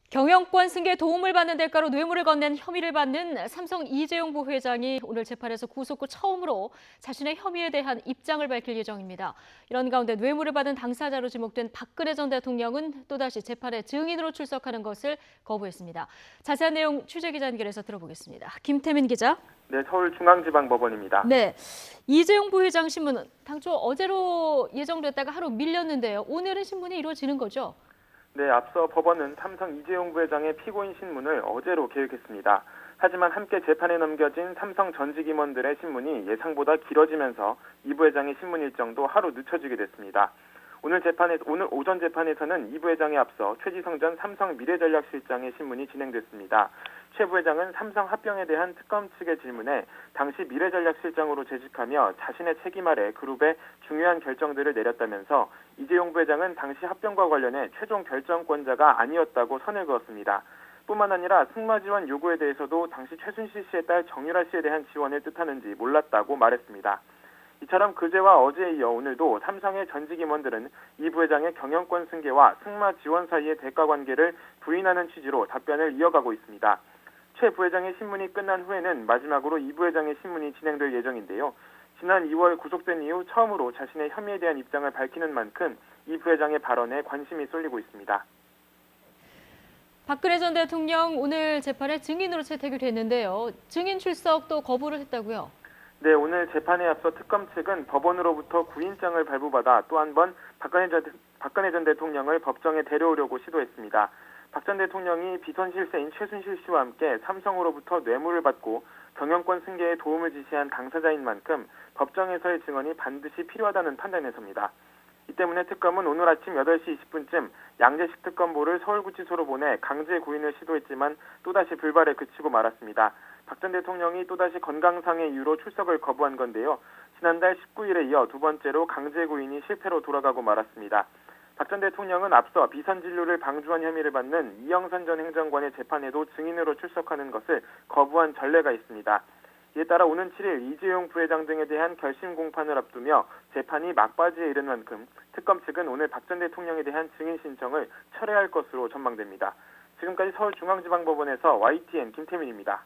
경영권 승계에 도움을 받는 대가로 뇌물을 건넨 혐의를 받는 삼성 이재용 부회장이 오늘 재판에서 구속 후 처음으로 자신의 혐의에 대한 입장을 밝힐 예정입니다. 이런 가운데 뇌물을 받은 당사자로 지목된 박근혜 전 대통령은 또다시 재판에 증인으로 출석하는 것을 거부했습니다. 자세한 내용 취재기자 연결해서 들어보겠습니다. 김태민 기자. 네, 서울중앙지방법원입니다. 네, 이재용 부회장 신문은 당초 어제로 예정됐다가 하루 밀렸는데요. 오늘은 신문이 이루어지는 거죠? 네, 앞서 법원은 삼성 이재용 부회장의 피고인 신문을 어제로 계획했습니다. 하지만 함께 재판에 넘겨진 삼성 전직 임원들의 신문이 예상보다 길어지면서 이 부회장의 신문 일정도 하루 늦춰지게 됐습니다. 오늘 오전 재판에서는 이 부회장에 앞서 최지성 전 삼성 미래전략실장의 신문이 진행됐습니다. 최 부회장은 삼성 합병에 대한 특검 측의 질문에 당시 미래전략실장으로 재직하며 자신의 책임 아래 그룹의 중요한 결정들을 내렸다면서 이재용 부회장은 당시 합병과 관련해 최종 결정권자가 아니었다고 선을 그었습니다. 뿐만 아니라 승마 지원 요구에 대해서도 당시 최순실 씨의 딸 정유라 씨에 대한 지원을 뜻하는지 몰랐다고 말했습니다. 이처럼 그제와 어제에 이어 오늘도 삼성의 전직 임원들은 이 부회장의 경영권 승계와 승마 지원 사이의 대가 관계를 부인하는 취지로 답변을 이어가고 있습니다. 최 부회장의 신문이 끝난 후에는 마지막으로 이 부회장의 신문이 진행될 예정인데요. 지난 2월 구속된 이후 처음으로 자신의 혐의에 대한 입장을 밝히는 만큼 이 부회장의 발언에 관심이 쏠리고 있습니다. 박근혜 전 대통령 오늘 재판에 증인으로 채택이 됐는데요. 증인 출석도 거부를 했다고요? 네, 오늘 재판에 앞서 특검 측은 법원으로부터 구인장을 발부받아 또 한 번 박근혜 전 대통령을 법정에 데려오려고 시도했습니다. 박 전 대통령이 비선 실세인 최순실 씨와 함께 삼성으로부터 뇌물을 받고 경영권 승계에 도움을 지시한 당사자인 만큼 법정에서의 증언이 반드시 필요하다는 판단에서입니다. 이 때문에 특검은 오늘 아침 8시 20분쯤 양재식 특검보를 서울구치소로 보내 강제 구인을 시도했지만 또다시 불발에 그치고 말았습니다. 박 전 대통령이 또다시 건강상의 이유로 출석을 거부한 건데요. 지난달 19일에 이어 두 번째로 강제 구인이 실패로 돌아가고 말았습니다. 박 전 대통령은 앞서 비선 진료를 방조한 혐의를 받는 이영선 전 행정관의 재판에도 증인으로 출석하는 것을 거부한 전례가 있습니다. 이에 따라 오는 7일 이재용 부회장 등에 대한 결심 공판을 앞두며 재판이 막바지에 이른 만큼 특검 측은 오늘 박 전 대통령에 대한 증인 신청을 철회할 것으로 전망됩니다. 지금까지 서울중앙지방법원에서 YTN 김태민입니다.